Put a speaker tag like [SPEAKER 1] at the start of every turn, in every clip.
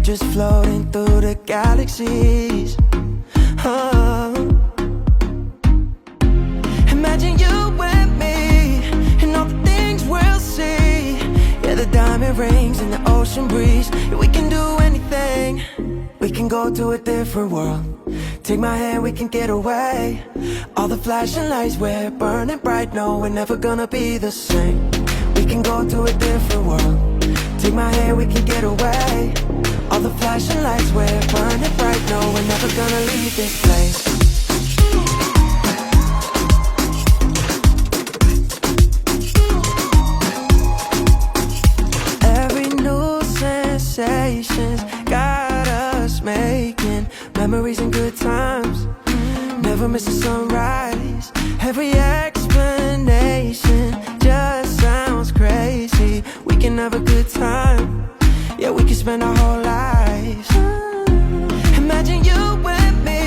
[SPEAKER 1] just floating through the galaxies. Oh. Imagine you and me, and all the things we'll see. Yeah, the diamond rings and the ocean breeze. Yeah, we can do anything. We can go to a different world. Take my hand, we can get away. All the flashing lights, we're burning bright. No, we're never gonna be the same. We can go to a different world. Take my hand, we can get away. All the flashing lights, we're burning bright. No, we're never gonna leave this place. Every new sensation's got us making memories and good times. Never miss a sunrise. Every explanation just sounds crazy. We can have a good time. Yeah, we can spend our whole lives. Imagine you and me,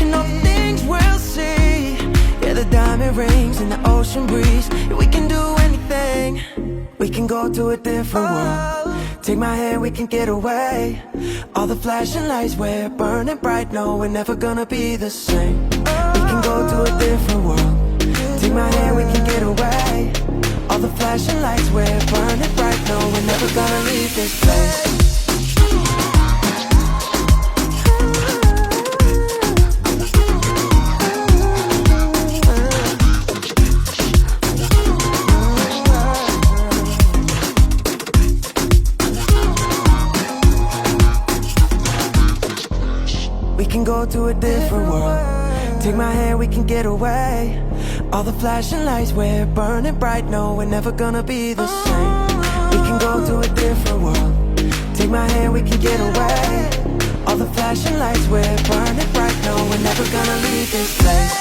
[SPEAKER 1] and all the things we'll see. Yeah, the diamond rings and the ocean breeze. Yeah, we can do anything. We can go to a different world. Take my hand, we can get away. All the flashing lights, we're burning bright. No, we're never gonna be the same. We can go to a different world. Take my hand, we can get away. All the flashing lights, we're burning bright. No, we're never gonna leave this place. We can go to a different world. Take my hand, we can get away. All the flashing lights, we're burning bright. No, we're never gonna be the same. We can go to a different world. Take my hand, we can get away. All the flashing lights, we're burning bright. No, we're never gonna leave this place.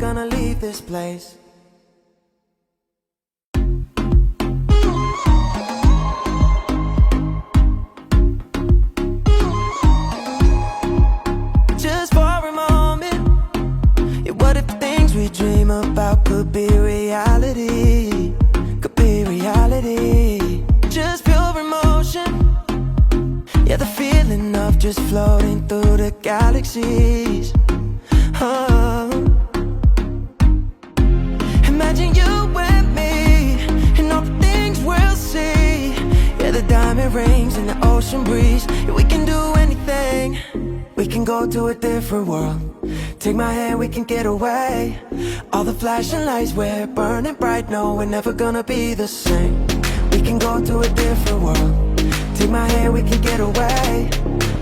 [SPEAKER 1] Gonna leave this place. Just for a moment, yeah, what if the things we dream about could be reality? Could be reality. Just pure emotion, yeah, the feeling of just floating through the galaxies. Oh. Imagine you and me, and all the things we'll see. Yeah, the diamond rings and the ocean breeze. Yeah, we can do anything. We can go to a different world. Take my hand, we can get away. All the flashing lights, we're burning bright. No, we're never gonna be the same. We can go to a different world. Take my hand, we can get away.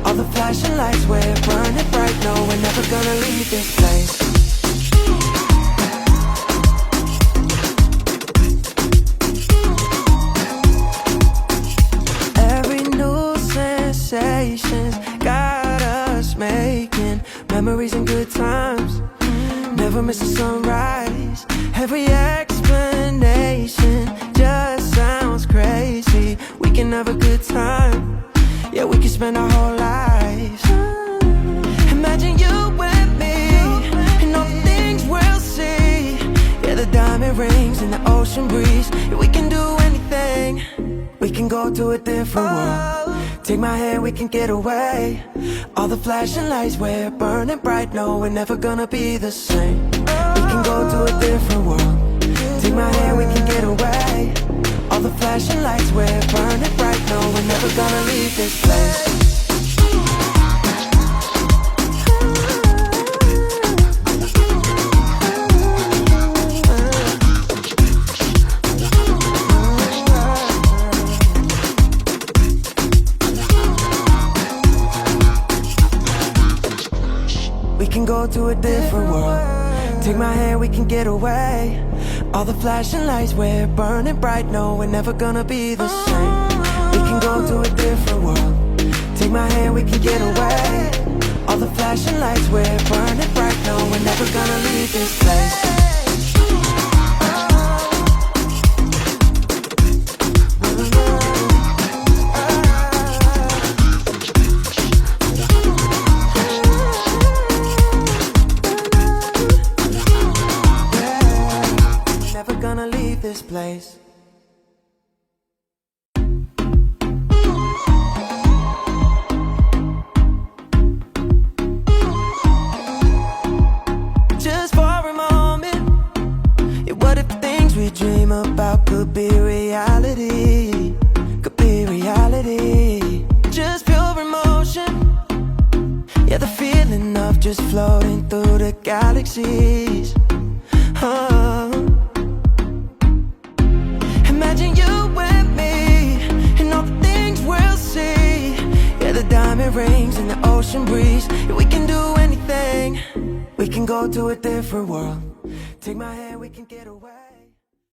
[SPEAKER 1] All the flashing lights, we're burning bright. No, we're never gonna leave this place. Sensations got us making memories and good times. Never miss a sunrise. Every explanation just sounds crazy. We can have a good time. Yeah, we can spend our whole lives. Imagine you and me, and all the things we'll see. Yeah, the diamond rings and the ocean breeze. Yeah, we can do anything. We can go to a different world. Take my hand, we can get away. All the flashing lights, we're burning bright. No, we're never gonna be the same. We can go to a different world. Take my hand, we can get away. All the flashing lights, we're burning bright. No, we're never gonna leave this place. We can go to a different world. Take my hand, we can get away. All the flashing lights, we're burning bright. No, we're never gonna be the same. We can go to a different world. Take my hand, we can get away. All the flashing lights, we're burning bright. No, we're never gonna leave this place. leave this place. Just for a moment, yeah, what if the things we dream about could be reality? Could be reality. Just pure emotion, yeah, the feeling of just floating through the galaxies. Imagine you and me, and all the things we'll see. Yeah, the diamond rings and the ocean breeze. Yeah, we can do anything. We can go to a different world. Take my hand, we can get away.